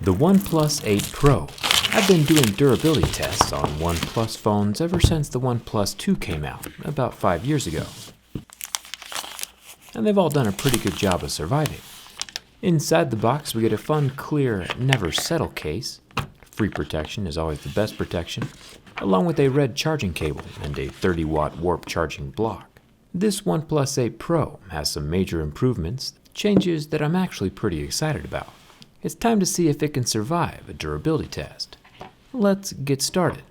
The OnePlus 8 Pro. I've been doing durability tests on OnePlus phones ever since the OnePlus 2 came out, about 5 years ago. And they've all done a pretty good job of surviving. Inside the box we get a fun, clear, never settle case. Free protection is always the best protection, along with a red charging cable and a 30-watt warp charging block. This OnePlus 8 Pro has some major improvements, changes that I'm actually pretty excited about. It's time to see if it can survive a durability test. Let's get started.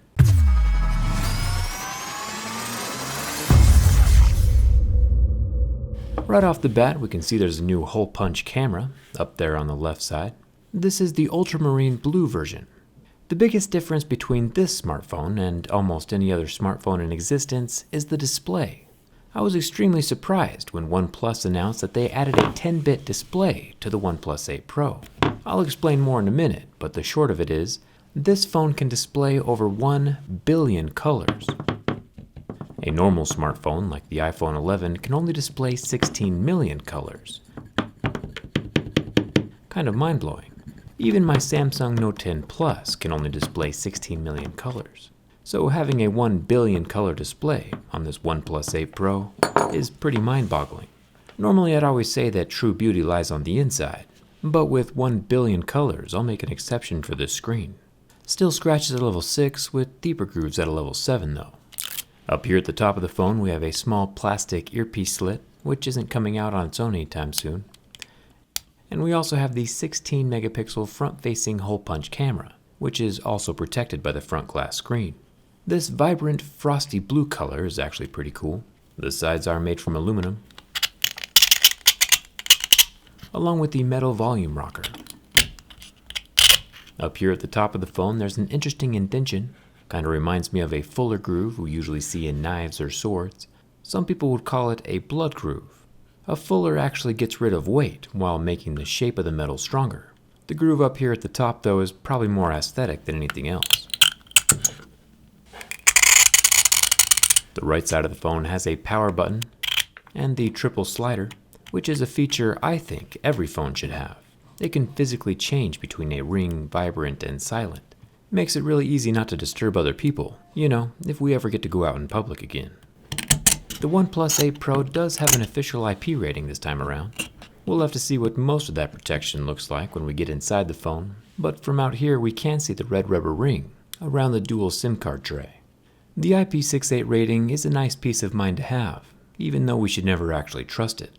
Right off the bat, we can see there's a new hole punch camera up there on the left side. This is the ultramarine blue version. The biggest difference between this smartphone and almost any other smartphone in existence is the display. I was extremely surprised when OnePlus announced that they added a 10-bit display to the OnePlus 8 Pro. I'll explain more in a minute, but the short of it is, this phone can display over 1 billion colors. A normal smartphone like the iPhone 11 can only display 16 million colors. Kind of mind-blowing. Even my Samsung Note 10 Plus can only display 16 million colors. So having a 1 billion color display on this OnePlus 8 Pro is pretty mind-boggling. Normally I'd always say that true beauty lies on the inside, but with 1 billion colors I'll make an exception for this screen. Still scratches at level 6 with deeper grooves at a level 7 though. Up here at the top of the phone we have a small plastic earpiece slit, which isn't coming out on its own anytime soon. And we also have the 16 megapixel front-facing hole punch camera, which is also protected by the front glass screen. This vibrant frosty blue color is actually pretty cool. The sides are made from aluminum, along with the metal volume rocker. Up here at the top of the phone there's an interesting indentation. Kinda reminds me of a fuller groove we usually see in knives or swords. Some people would call it a blood groove. A fuller actually gets rid of weight while making the shape of the metal stronger. The groove up here at the top though is probably more aesthetic than anything else. The right side of the phone has a power button and the triple slider, which is a feature I think every phone should have. It can physically change between a ring, vibrant, and silent. Makes it really easy not to disturb other people, you know, if we ever get to go out in public again. The OnePlus 8 Pro does have an official IP rating this time around. We'll have to see what most of that protection looks like when we get inside the phone, but from out here we can see the red rubber ring around the dual SIM card tray. The IP68 rating is a nice peace of mind to have, even though we should never actually trust it.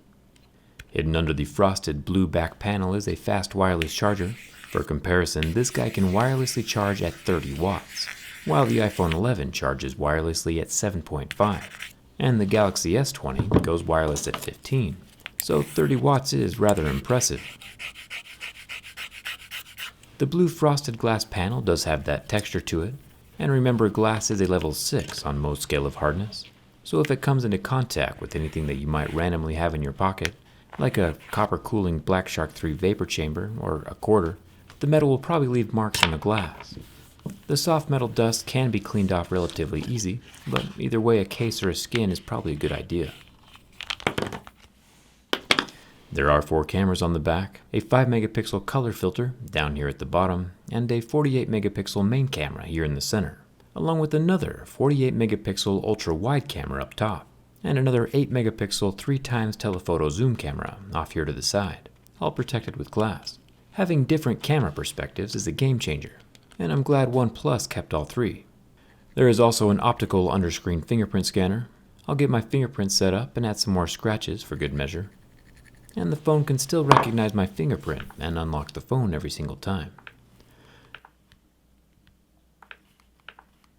Hidden under the frosted blue back panel is a fast wireless charger. For comparison, this guy can wirelessly charge at 30 watts, while the iPhone 11 charges wirelessly at 7.5, and the Galaxy S20 goes wireless at 15, so 30 watts is rather impressive. The blue frosted glass panel does have that texture to it, and remember glass is a level 6 on most scale of hardness, so if it comes into contact with anything that you might randomly have in your pocket, like a copper cooling Black Shark 3 vapor chamber or a quarter, the metal will probably leave marks on the glass. The soft metal dust can be cleaned off relatively easy, but either way a case or a skin is probably a good idea. There are 4 cameras on the back, a 5 megapixel color filter down here at the bottom, and a 48 megapixel main camera here in the center, along with another 48 megapixel ultra wide camera up top, and another 8 megapixel 3x telephoto zoom camera off here to the side, all protected with glass. Having different camera perspectives is a game changer, and I'm glad OnePlus kept all 3. There is also an optical underscreen fingerprint scanner. I'll get my fingerprint set up and add some more scratches for good measure. And the phone can still recognize my fingerprint and unlock the phone every single time.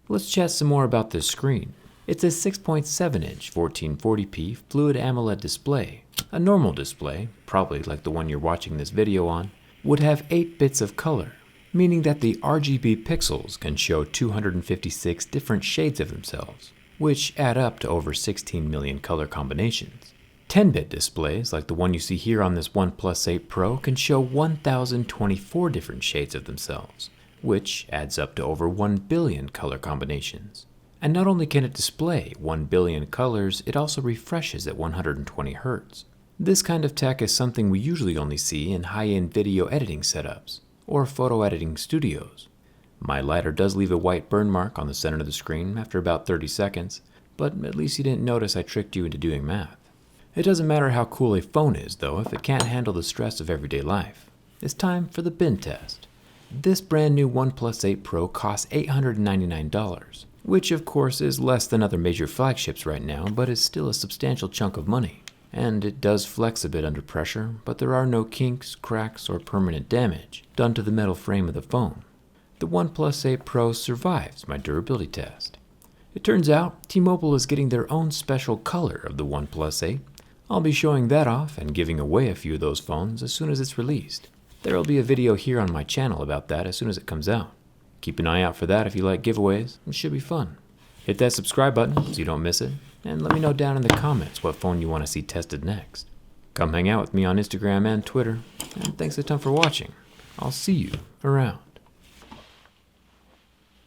Let's chat some more about this screen. It's a 6.7-inch 1440p Fluid AMOLED display. A normal display, probably like the one you're watching this video on, would have 8 bits of color, meaning that the RGB pixels can show 256 different shades of themselves, which add up to over 16 million color combinations. 10-bit displays, like the one you see here on this OnePlus 8 Pro, can show 1,024 different shades of themselves, which adds up to over 1 billion color combinations. And not only can it display 1 billion colors, it also refreshes at 120 Hz. This kind of tech is something we usually only see in high-end video editing setups. or photo editing studios. My lighter does leave a white burn mark on the center of the screen after about 30 seconds, but at least you didn't notice I tricked you into doing math. It doesn't matter how cool a phone is, though, if it can't handle the stress of everyday life. It's time for the bin test. This brand new OnePlus 8 Pro costs $899, which of course is less than other major flagships right now, but is still a substantial chunk of money. And it does flex a bit under pressure, but there are no kinks, cracks, or permanent damage done to the metal frame of the phone. The OnePlus 8 Pro survives my durability test. It turns out T-Mobile is getting their own special color of the OnePlus 8. I'll be showing that off and giving away a few of those phones as soon as it's released. There will be a video here on my channel about that as soon as it comes out. Keep an eye out for that if you like giveaways. It should be fun. Hit that subscribe button so you don't miss it, and let me know down in the comments what phone you want to see tested next. Come hang out with me on Instagram and Twitter, and thanks a ton for watching. I'll see you around.